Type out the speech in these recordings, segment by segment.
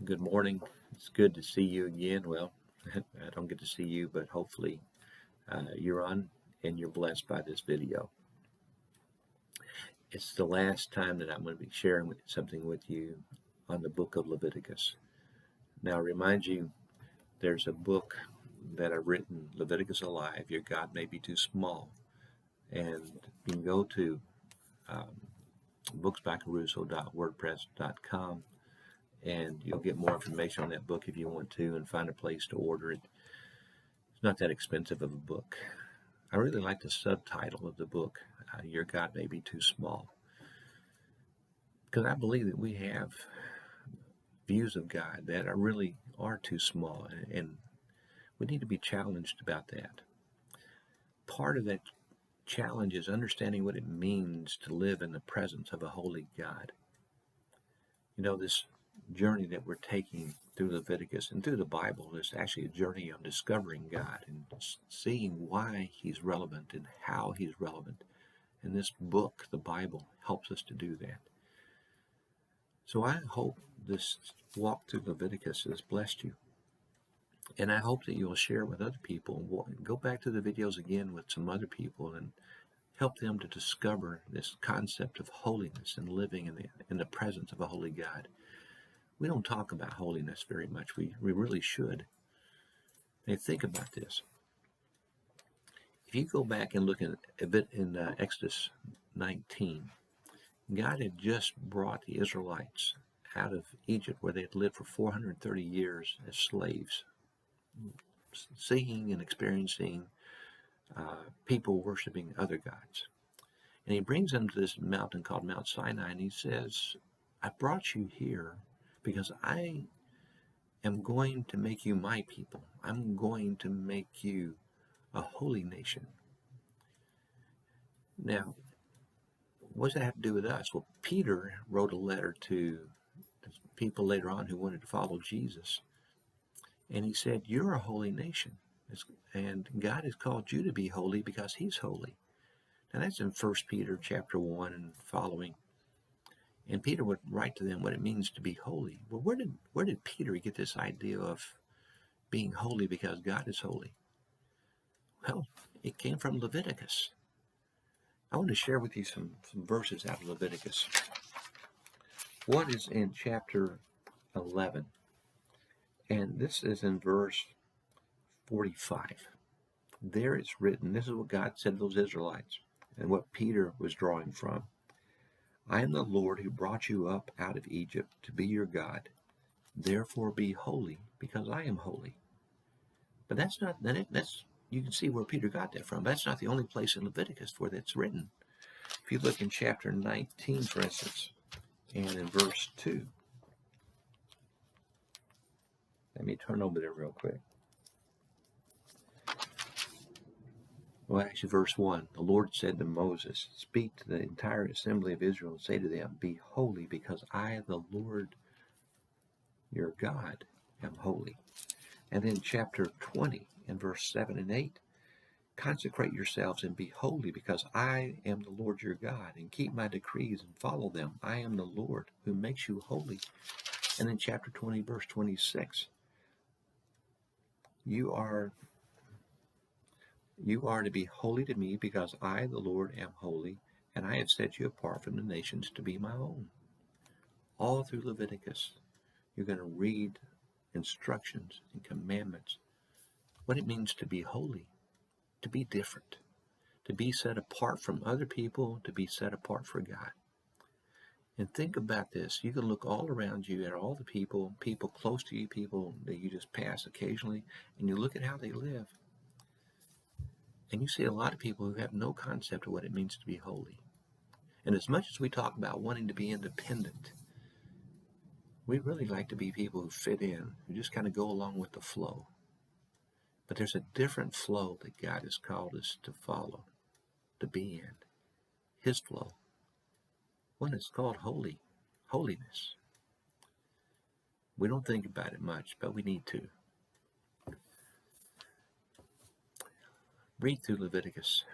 Good morning. It's good to see you again. Well, I don't get to see you, but hopefully you're on and you're blessed by this video. It's the last time that I'm going to be sharing something with you on the book of Leviticus. Now, I remind you, there's a book that I've written, Leviticus Alive, Your God May Be Too Small. And you can go to booksbyKeRusso.wordpress.com and you'll get more information on that book if you want to and find a place to order it. It's not that expensive of a book. I really like the subtitle of the book, Your God May Be Too Small, because I believe that we have views of God that really are too small, and we need to be challenged about that. Part of that challenge is understanding what it means to live in the presence of a holy God. You know, this journey that we're taking through Leviticus and through the Bible is actually a journey of discovering God and seeing why He's relevant and how He's relevant. And this book, the Bible, helps us to do that. So I hope this walk through Leviticus has blessed you. And I hope that you'll share with other people. Go back to the videos again with some other people and help them to discover this concept of holiness and living in the presence of a holy God. We don't talk about holiness very much. We really should. And think about this. If you go back and look at a bit in Exodus 19, God had just brought the Israelites out of Egypt, where they had lived for 430 years as slaves, seeing and experiencing people worshiping other gods. And He brings them to this mountain called Mount Sinai, and He says, I brought you here because I am going to make you my people. I'm going to make you a holy nation. Now, what does that have to do with us? Well, Peter wrote a letter to people later on who wanted to follow Jesus. And he said, you're a holy nation. And God has called you to be holy because He's holy. Now that's in 1 Peter chapter 1 and following. And Peter would write to them what it means to be holy. Well, where did Peter get this idea of being holy because God is holy? Well, it came from Leviticus. I want to share with you some verses out of Leviticus. One is in chapter 11, and this is in verse 45. There it's written, this is what God said to those Israelites, and what Peter was drawing from. I am the Lord who brought you up out of Egypt to be your God. Therefore be holy, because I am holy. But that's you can see where Peter got that from. That's not the only place in Leviticus where that's written. If you look in chapter 19, for instance, and in verse 2. Let me turn over there real quick. Well, actually, verse 1, the Lord said to Moses, speak to the entire assembly of Israel and say to them, be holy, because I, the Lord, your God, am holy. And then chapter 20, in verse 7 and 8, consecrate yourselves and be holy, because I am the Lord your God, and keep my decrees and follow them. I am the Lord who makes you holy. And then chapter 20, verse 26, you are to be holy to me, because I, the Lord, am holy, and I have set you apart from the nations to be my own. All through Leviticus, you're going to read instructions and commandments, what it means to be holy, to be different, to be set apart from other people, to be set apart for God. And think about this. You can look all around you at all the people close to you, people that you just pass occasionally, and you look at how they live. And you see a lot of people who have no concept of what it means to be holy. And as much as we talk about wanting to be independent, we really like to be people who fit in, who just kind of go along with the flow. But there's a different flow that God has called us to follow, to be in. His flow. One that's called holiness. We don't think about it much, but we need to. Read through Leviticus.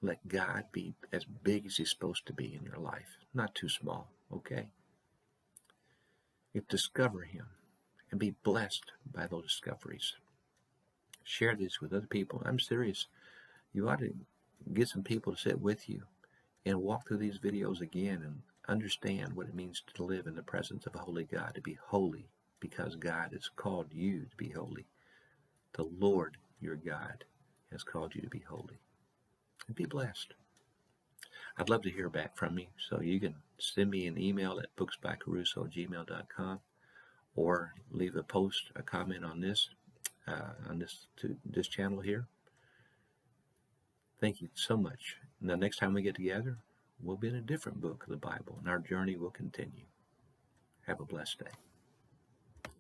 Let God be as big as He's supposed to be in your life. Not too small, okay? You discover Him. and be blessed by those discoveries. Share this with other people. I'm serious. You ought to get some people to sit with you and walk through these videos again and understand what it means to live in the presence of a holy God, to be holy because God has called you to be holy. The Lord your God has called you to be holy. And be blessed. I'd love to hear back from you, so you can send me an email at booksbykerusso@gmail.com or leave a post, a comment on this channel here. Thank you so much. Now, next time we get together, we'll be in a different book of the Bible, and our journey will continue. Have a blessed day.